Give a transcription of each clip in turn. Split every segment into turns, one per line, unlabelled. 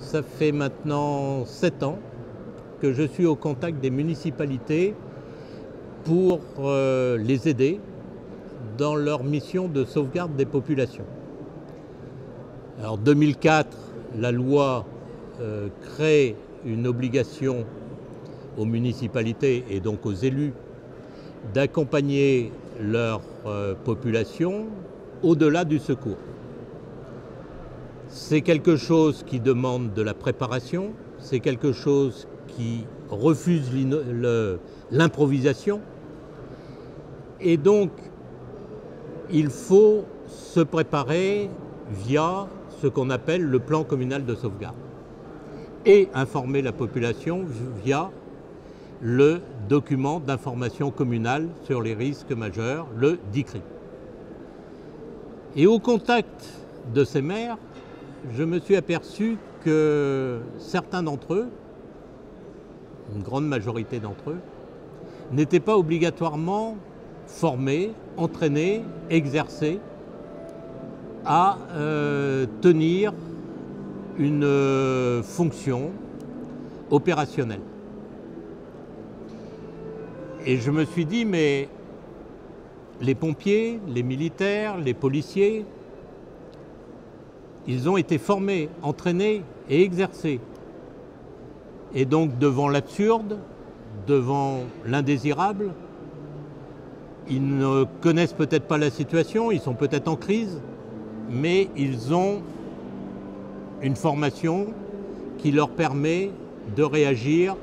Ça fait maintenant 7 ans que je suis au contact des municipalités pour les aider dans leur mission de sauvegarde des populations. Alors 2004, la loi crée une obligation aux municipalités et donc aux élus d'accompagner leur population au-delà du secours. C'est quelque chose qui demande de la préparation, c'est quelque chose qui refuse l'improvisation. Et donc, il faut se préparer via ce qu'on appelle le plan communal de sauvegarde et informer la population via le document d'information communale sur les risques majeurs, le DICRI. Et au contact de ces maires, je me suis aperçu que certains d'entre eux, une grande majorité d'entre eux, n'étaient pas obligatoirement formés, entraînés, exercés à tenir une fonction opérationnelle. Et je me suis dit, mais les pompiers, les militaires, les policiers, ils ont été formés, entraînés et exercés. Et donc devant l'absurde, devant l'indésirable, ils ne connaissent peut-être pas la situation, ils sont peut-être en crise, mais ils ont une formation qui leur permet de réagir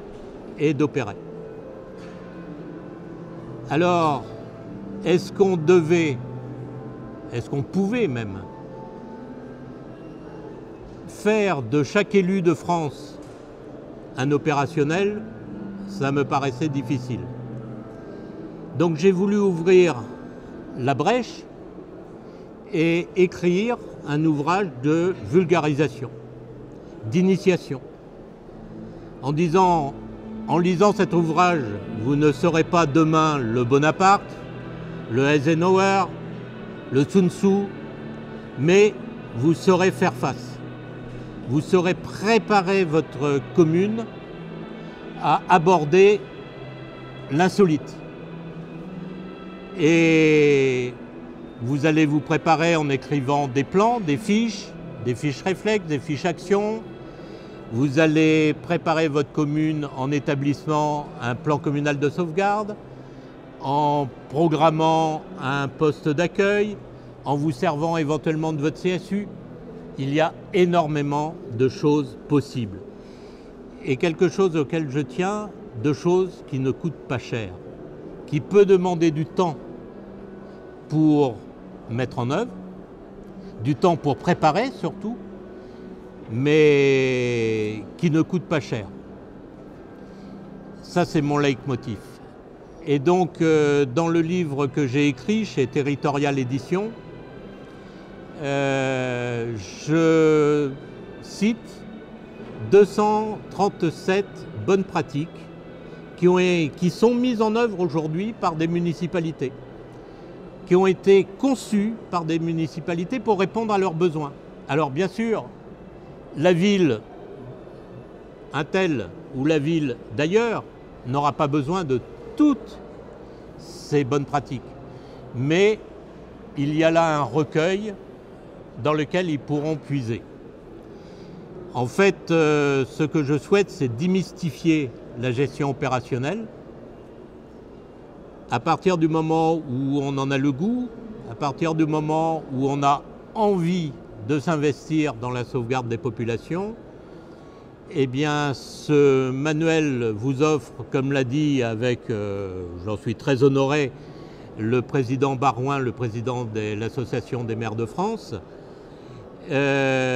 et d'opérer. Alors, est-ce qu'on pouvait même faire de chaque élu de France un opérationnel? Ça me paraissait difficile. Donc j'ai voulu ouvrir la brèche et écrire un ouvrage de vulgarisation, d'initiation, en disant, en lisant cet ouvrage, vous ne serez pas demain le Bonaparte, le Eisenhower, le Sun Tzu, mais vous saurez faire face. Vous saurez préparer votre commune à aborder l'insolite. Et vous allez vous préparer en écrivant des plans, des fiches réflexes, des fiches actions. Vous allez préparer votre commune en établissant un plan communal de sauvegarde, en programmant un poste d'accueil, en vous servant éventuellement de votre CSU. Il y a énormément de choses possibles. Et quelque chose auquel je tiens, deux choses qui ne coûtent pas cher, qui peut demander du temps pour mettre en œuvre, du temps pour préparer surtout, mais qui ne coûtent pas cher. Ça, c'est mon leitmotiv. Et donc, dans le livre que j'ai écrit chez Territorial Éditions, je cite 237 bonnes pratiques qui sont mises en œuvre aujourd'hui par des municipalités, qui ont été conçues par des municipalités pour répondre à leurs besoins. Alors bien sûr, la ville un tel ou la ville d'ailleurs n'aura pas besoin de toutes ces bonnes pratiques, mais il y a là un recueil dans lequel ils pourront puiser. En fait, ce que je souhaite, c'est démystifier la gestion opérationnelle. À partir du moment où on en a le goût, à partir du moment où on a envie de s'investir dans la sauvegarde des populations, eh bien, ce manuel vous offre, comme l'a dit avec, j'en suis très honoré, le président Barouin, le président de l'Association des maires de France, je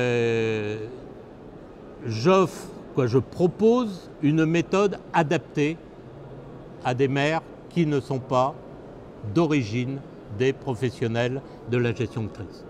propose une méthode adaptée à des maires qui ne sont pas d'origine des professionnels de la gestion de crise.